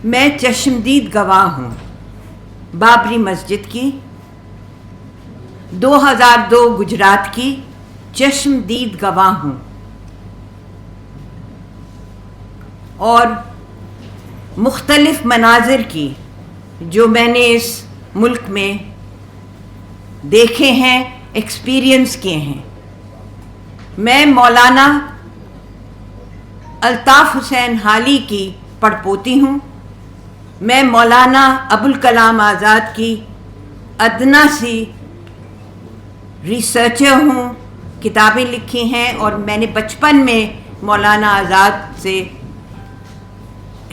میں چشمدید گواہ ہوں بابری مسجد کی، 2002 گجرات کی چشمدید گواہ ہوں، اور مختلف مناظر کی جو میں نے اس ملک میں دیکھے ہیں، ایکسپیرئنس کیے ہیں۔ میں مولانا الطاف حسین حالی کی پڑپوتی ہوں، میں مولانا ابوالکلام آزاد کی ادنا سی ریسرچر ہوں، کتابیں لکھی ہیں، اور میں نے بچپن میں مولانا آزاد سے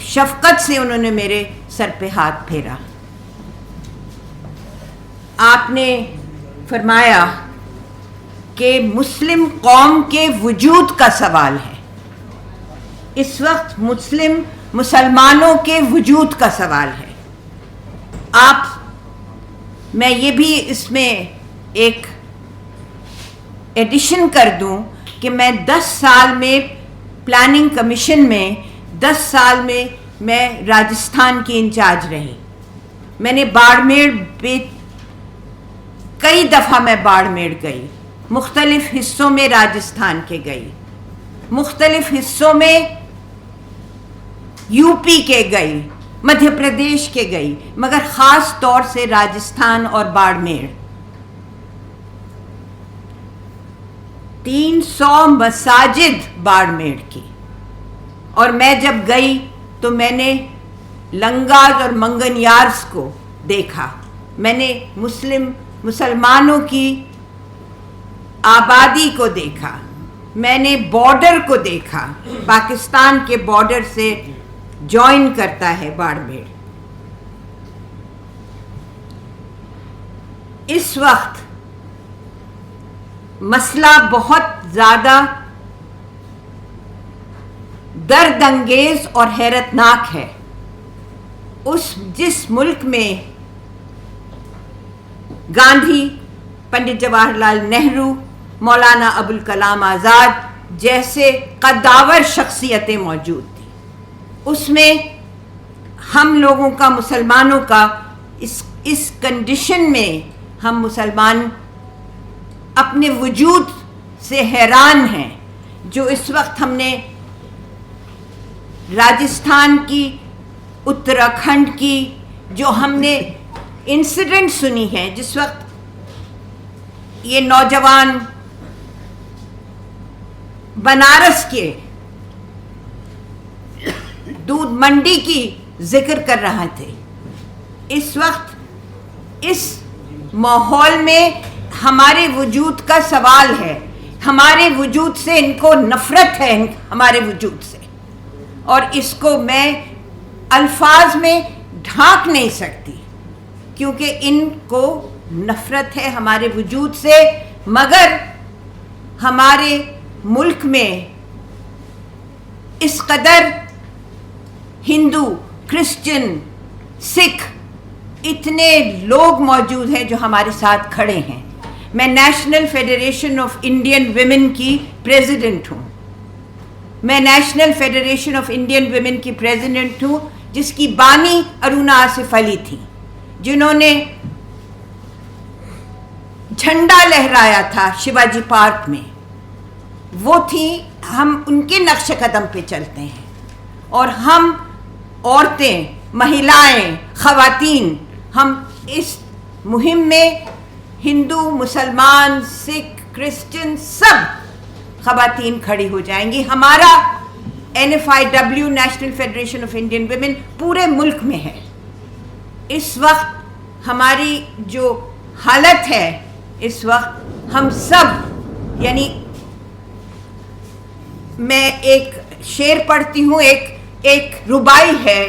شفقت سے انہوں نے میرے سر پہ ہاتھ پھیرا۔ آپ نے فرمایا کہ مسلم قوم کے وجود کا سوال ہے، اس وقت مسلمانوں کے وجود کا سوال ہے۔ میں یہ بھی اس میں ایک ایڈیشن کر دوں کہ میں 10 سال میں پلاننگ کمیشن میں 10 سال میں راجستھان کی انچارج رہی۔ میں نے باڑمیر کئی دفعہ میں باڑمیر گئی، مختلف حصوں میں راجستھان کے گئی، مختلف حصوں میں یو پی کے گئی، مدھیہ پردیش کے گئی، مگر خاص طور سے راجستھان اور باڑمیر۔ 300 مساجد باڑمیر کی، اور میں جب گئی تو میں نے لنگاز اور منگنیارس کو دیکھا، میں نے مسلمانوں کی آبادی کو دیکھا، میں نے بارڈر کو دیکھا، پاکستان کے بارڈر سے جوائن کرتا ہے باڑمیر۔ اس وقت مسئلہ بہت زیادہ درد انگیز اور حیرت ناک ہے۔ جس ملک میں گاندھی، پنڈت جواہر لال نہرو، مولانا ابوالکلام آزاد جیسے قداور شخصیتیں موجود تھیں، اس میں ہم لوگوں کا، مسلمانوں کا اس کنڈیشن میں ہم مسلمان اپنے وجود سے حیران ہیں۔ جو اس وقت ہم نے راجستھان کی، اتراکھنڈ کی، جو ہم نے انسیڈنٹ سنی ہے، جس وقت یہ نوجوان بنارس کے دودھ منڈی کی ذکر کر رہے تھے، اس وقت اس ماحول میں ہمارے وجود کا سوال ہے، ہمارے وجود سے ان کو نفرت ہے، ہمارے وجود سے، اور اس کو میں الفاظ میں ڈھانک نہیں سکتی، کیونکہ ان کو نفرت ہے ہمارے وجود سے۔ مگر ہمارے ملک میں اس قدر ہندو، کرسچن، سکھ اتنے لوگ موجود ہیں جو ہمارے ساتھ کھڑے ہیں۔ میں national federation of Indian women کی پریزیڈنٹ ہوں، میں national federation of Indian women کی پریزیڈنٹ ہوں، جس کی بانی ارونا آصف علی تھی، جنہوں نے جھنڈا لہرایا تھا شیواجی پارک میں۔ وہ تھی، ہم ان کے نقش قدم پہ چلتے ہیں، اور ہم عورتیں، مہلائیں، خواتین، ہم اس مہم میں ہندو، مسلمان، سکھ، کرسچن سب خواتین کھڑی ہو جائیں گی۔ ہمارا NFIW national federation of Indian women پورے ملک میں ہے۔ اس وقت ہماری جو حالت ہے، اس وقت ہم سب، یعنی میں ایک شعر پڑھتی ہوں، ایک ربائی ہے،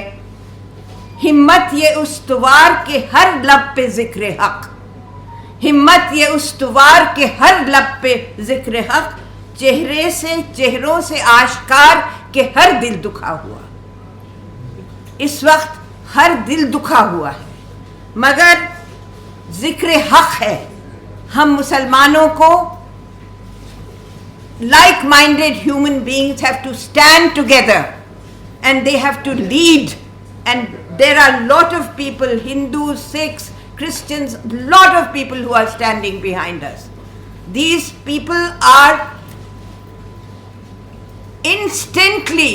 ہمت یہ استوار کے ہر لب پہ ذکر حق، ہمت یہ استوار کے ہر لب پہ ذکر حق، چہروں سے آشکار کہ ہر دل دکھا ہوا۔ اس وقت ہر دل دکھا ہوا ہے، مگر ذکر حق ہے۔ ہم مسلمانوں کو like-minded human beings have to stand together and they have to lead And there are lot of people, Hindus, Sikhs, Christians, lot of people who are standing behind us. These people are instantly,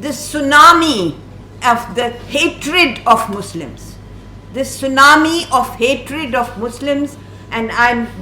this tsunami of the hatred of Muslims, this tsunami of hatred of Muslims. And I'm